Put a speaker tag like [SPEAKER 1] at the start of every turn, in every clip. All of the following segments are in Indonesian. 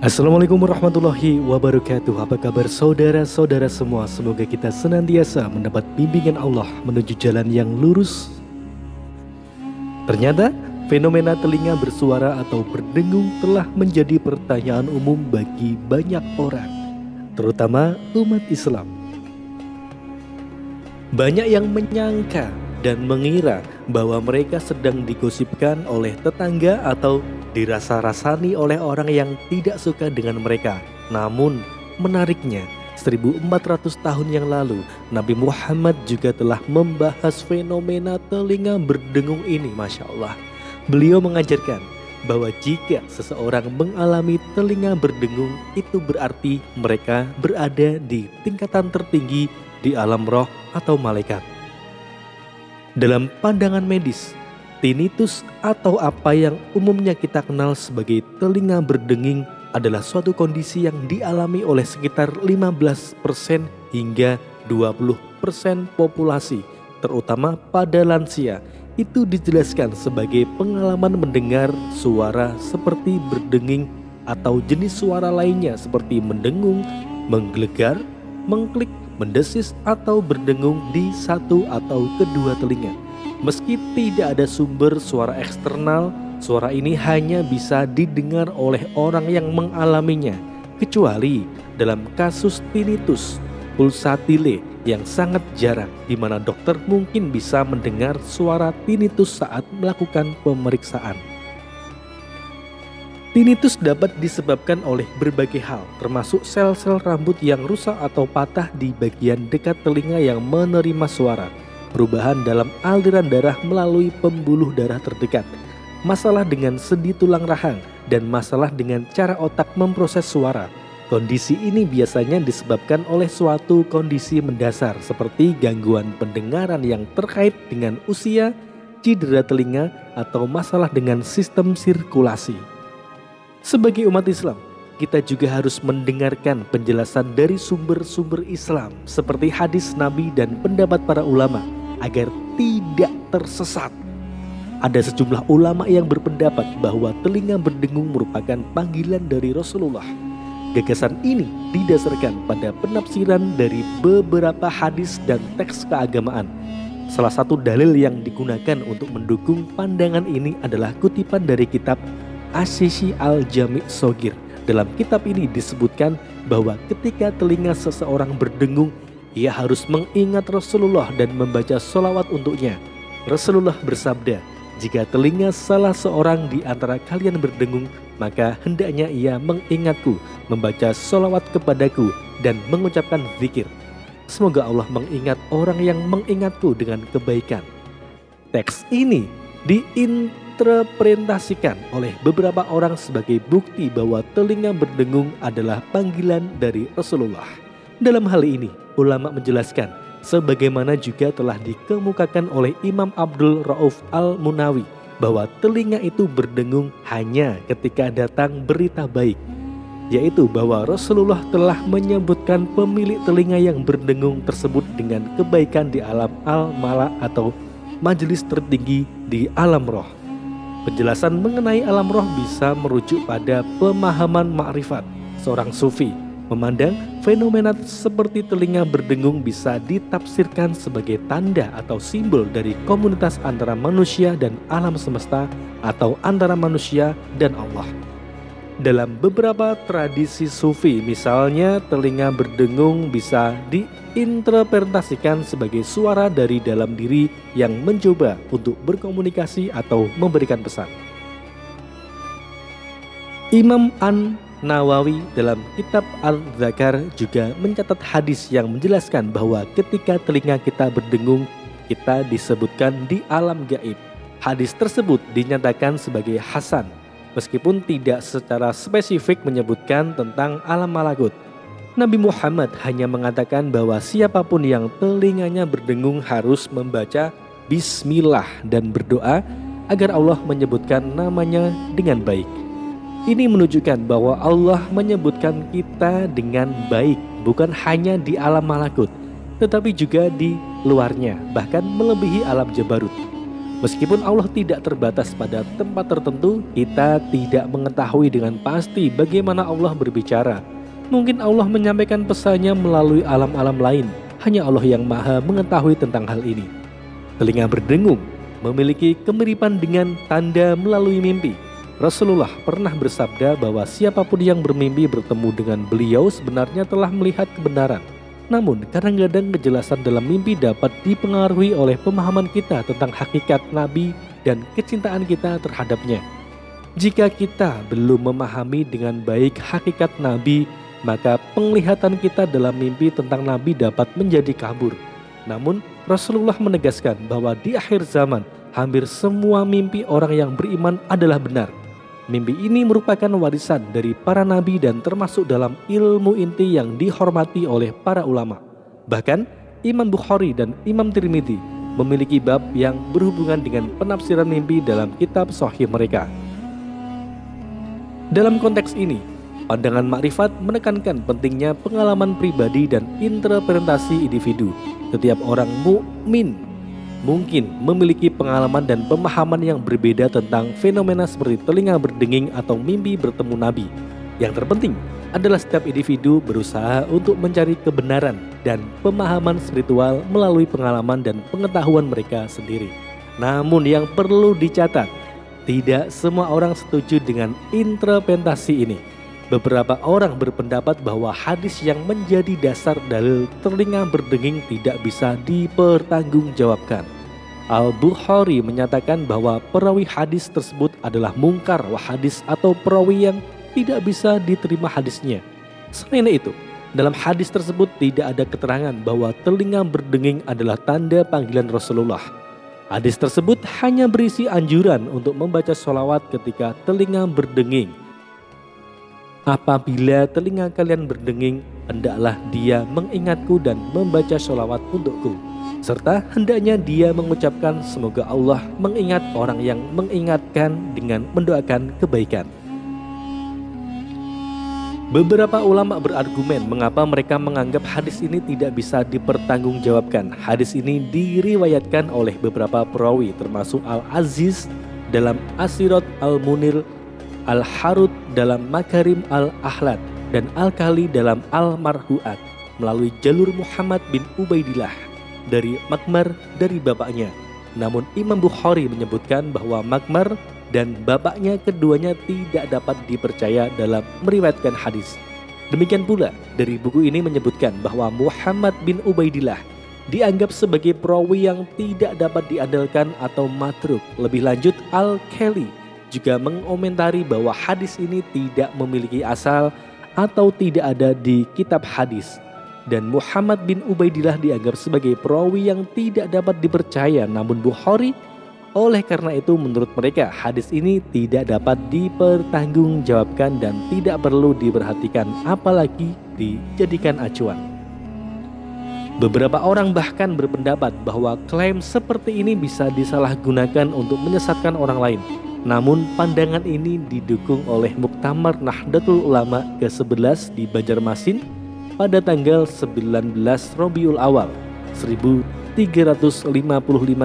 [SPEAKER 1] Assalamualaikum warahmatullahi wabarakatuh. Apa kabar saudara-saudara semua? Semoga kita senantiasa mendapat bimbingan Allah menuju jalan yang lurus. Ternyata fenomena telinga bersuara atau berdengung telah menjadi pertanyaan umum bagi banyak orang, terutama umat Islam. Banyak yang menyangka dan mengira bahwa mereka sedang digosipkan oleh tetangga atau dirasa-rasani oleh orang yang tidak suka dengan mereka. Namun menariknya, 1400 tahun yang lalu Nabi Muhammad juga telah membahas fenomena telinga berdengung ini. Masya Allah. Beliau mengajarkan bahwa jika seseorang mengalami telinga berdengung, itu berarti mereka berada di tingkatan tertinggi di alam roh atau malaikat. Dalam pandangan medis, tinnitus atau apa yang umumnya kita kenal sebagai telinga berdenging adalah suatu kondisi yang dialami oleh sekitar 15% hingga 20% populasi, terutama pada lansia. Itu dijelaskan sebagai pengalaman mendengar suara seperti berdenging atau jenis suara lainnya seperti mendengung, menggelegar, mengklik, mendesis atau berdengung di satu atau kedua telinga. Meski tidak ada sumber suara eksternal, suara ini hanya bisa didengar oleh orang yang mengalaminya, kecuali dalam kasus tinnitus pulsatile yang sangat jarang, di mana dokter mungkin bisa mendengar suara tinnitus saat melakukan pemeriksaan. Tinnitus dapat disebabkan oleh berbagai hal, termasuk sel-sel rambut yang rusak atau patah di bagian dekat telinga yang menerima suara, perubahan dalam aliran darah melalui pembuluh darah terdekat, masalah dengan sendi tulang rahang, dan masalah dengan cara otak memproses suara. Kondisi ini biasanya disebabkan oleh suatu kondisi mendasar seperti gangguan pendengaran yang terkait dengan usia, cedera telinga, atau masalah dengan sistem sirkulasi. Sebagai umat Islam, kita juga harus mendengarkan penjelasan dari sumber-sumber Islam seperti hadis Nabi dan pendapat para ulama agar tidak tersesat. Ada sejumlah ulama yang berpendapat bahwa telinga berdengung merupakan panggilan dari Rasulullah. Gagasan ini didasarkan pada penafsiran dari beberapa hadis dan teks keagamaan. Salah satu dalil yang digunakan untuk mendukung pandangan ini adalah kutipan dari kitab Asy-Syi Al-Jami' Shogir. Dalam kitab ini disebutkan bahwa ketika telinga seseorang berdengung, ia harus mengingat Rasulullah dan membaca sholawat untuknya. Rasulullah bersabda, "Jika telinga salah seorang di antara kalian berdengung, maka hendaknya ia mengingatku, membaca sholawat kepadaku, dan mengucapkan zikir. Semoga Allah mengingat orang yang mengingatku dengan kebaikan." Teks ini diinterpretasikan oleh beberapa orang sebagai bukti bahwa telinga berdengung adalah panggilan dari Rasulullah. Dalam hal ini, ulama menjelaskan, sebagaimana juga telah dikemukakan oleh Imam Abdul Rauf Al-Munawi, bahwa telinga itu berdengung hanya ketika datang berita baik, yaitu bahwa Rasulullah telah menyebutkan pemilik telinga yang berdengung tersebut dengan kebaikan di alam al-mala atau majelis tertinggi di alam roh. Penjelasan mengenai alam roh bisa merujuk pada pemahaman ma'rifat. Seorang sufi memandang fenomena seperti telinga berdengung bisa ditafsirkan sebagai tanda atau simbol dari komunitas antara manusia dan alam semesta atau antara manusia dan Allah. Dalam beberapa tradisi sufi, misalnya telinga berdengung bisa diinterpretasikan sebagai suara dari dalam diri yang mencoba untuk berkomunikasi atau memberikan pesan. Imam An-Nawawi dalam kitab Al-Zakar juga mencatat hadis yang menjelaskan bahwa ketika telinga kita berdengung, kita disebutkan di alam gaib. Hadis tersebut dinyatakan sebagai hasan, meskipun tidak secara spesifik menyebutkan tentang alam malakut. Nabi Muhammad hanya mengatakan bahwa siapapun yang telinganya berdengung harus membaca bismillah dan berdoa agar Allah menyebutkan namanya dengan baik. Ini menunjukkan bahwa Allah menyebutkan kita dengan baik, bukan hanya di alam malakut, tetapi juga di luarnya, bahkan melebihi alam jabarut. Meskipun Allah tidak terbatas pada tempat tertentu, kita tidak mengetahui dengan pasti bagaimana Allah berbicara. Mungkin Allah menyampaikan pesannya melalui alam-alam lain. Hanya Allah yang maha mengetahui tentang hal ini. Telinga berdengung memiliki kemiripan dengan tanda melalui mimpi. Rasulullah pernah bersabda bahwa siapapun yang bermimpi bertemu dengan beliau sebenarnya telah melihat kebenaran. Namun kadang-kadang kejelasan dalam mimpi dapat dipengaruhi oleh pemahaman kita tentang hakikat Nabi dan kecintaan kita terhadapnya. Jika kita belum memahami dengan baik hakikat Nabi, maka penglihatan kita dalam mimpi tentang Nabi dapat menjadi kabur. Namun Rasulullah menegaskan bahwa di akhir zaman hampir semua mimpi orang yang beriman adalah benar. Mimpi ini merupakan warisan dari para nabi dan termasuk dalam ilmu inti yang dihormati oleh para ulama. Bahkan Imam Bukhari dan Imam Tirmidzi memiliki bab yang berhubungan dengan penafsiran mimpi dalam kitab Sahih mereka. Dalam konteks ini, pandangan makrifat menekankan pentingnya pengalaman pribadi dan interpretasi individu. Setiap orang mukmin mungkin memiliki pengalaman dan pemahaman yang berbeda tentang fenomena seperti telinga berdenging atau mimpi bertemu Nabi. Yang terpenting adalah setiap individu berusaha untuk mencari kebenaran dan pemahaman spiritual melalui pengalaman dan pengetahuan mereka sendiri. Namun yang perlu dicatat, tidak semua orang setuju dengan interpretasi ini. Beberapa orang berpendapat bahwa hadis yang menjadi dasar dalil telinga berdenging tidak bisa dipertanggungjawabkan. Al-Bukhari menyatakan bahwa perawi hadis tersebut adalah mungkar wa hadis atau perawi yang tidak bisa diterima hadisnya. Selain itu, dalam hadis tersebut tidak ada keterangan bahwa telinga berdenging adalah tanda panggilan Rasulullah. Hadis tersebut hanya berisi anjuran untuk membaca sholawat ketika telinga berdenging. Apabila telinga kalian berdenging, hendaklah dia mengingatku dan membaca sholawat untukku. Serta hendaknya dia mengucapkan semoga Allah mengingat orang yang mengingatkan dengan mendoakan kebaikan. Beberapa ulama berargumen mengapa mereka menganggap hadis ini tidak bisa dipertanggungjawabkan. Hadis ini diriwayatkan oleh beberapa perawi termasuk Al-Aziz dalam Asirat Al-Munir, Al-Harut dalam Makarim Al-Ahlad, dan Al-Kali dalam Al-Marhuat melalui jalur Muhammad bin Ubaidillah dari Makmar dari bapaknya. Namun Imam Bukhari menyebutkan bahwa Makmar dan bapaknya keduanya tidak dapat dipercaya dalam meriwayatkan hadis. Demikian pula dari buku ini menyebutkan bahwa Muhammad bin Ubaidillah dianggap sebagai perawi yang tidak dapat diandalkan atau matruk. Lebih lanjut, Al-Kali juga mengomentari bahwa hadis ini tidak memiliki asal atau tidak ada di kitab hadis. Dan Muhammad bin Ubaidillah dianggap sebagai perawi yang tidak dapat dipercaya. Namun Bukhari, oleh karena itu menurut mereka hadis ini tidak dapat dipertanggungjawabkan dan tidak perlu diperhatikan apalagi dijadikan acuan. Beberapa orang bahkan berpendapat bahwa klaim seperti ini bisa disalahgunakan untuk menyesatkan orang lain. Namun pandangan ini didukung oleh Muktamar Nahdlatul Ulama ke-11 di Banjarmasin pada tanggal 19 Rabiul Awal 1355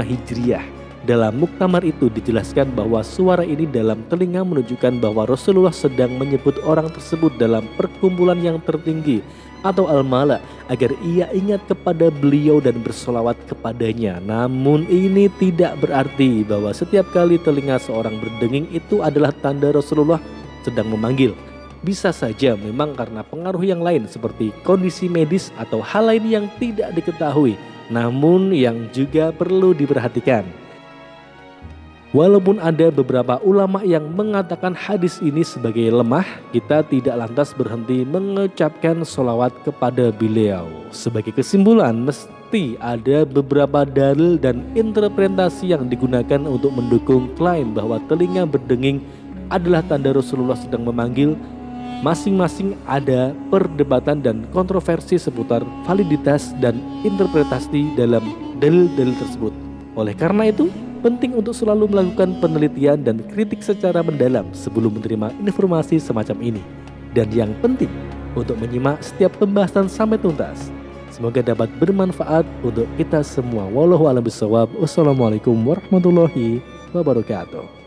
[SPEAKER 1] Hijriah. Dalam muktamar itu dijelaskan bahwa suara ini dalam telinga menunjukkan bahwa Rasulullah sedang menyebut orang tersebut dalam perkumpulan yang tertinggi atau al-mala agar ia ingat kepada beliau dan bersolawat kepadanya. Namun ini tidak berarti bahwa setiap kali telinga seorang berdenging itu adalah tanda Rasulullah sedang memanggil. Bisa saja memang karena pengaruh yang lain seperti kondisi medis atau hal lain yang tidak diketahui, namun yang juga perlu diperhatikan. Walaupun ada beberapa ulama yang mengatakan hadis ini sebagai lemah, kita tidak lantas berhenti mengucapkan sholawat kepada beliau. Sebagai kesimpulan, mesti ada beberapa dalil dan interpretasi yang digunakan untuk mendukung klaim bahwa telinga berdenging adalah tanda Rasulullah sedang memanggil. Masing-masing ada perdebatan dan kontroversi seputar validitas dan interpretasi dalam dalil-dalil tersebut. Oleh karena itu, penting untuk selalu melakukan penelitian dan kritik secara mendalam sebelum menerima informasi semacam ini. Dan yang penting, untuk menyimak setiap pembahasan sampai tuntas. Semoga dapat bermanfaat untuk kita semua. Wallahu a'lam bishawab. Wassalamualaikum warahmatullahi wabarakatuh.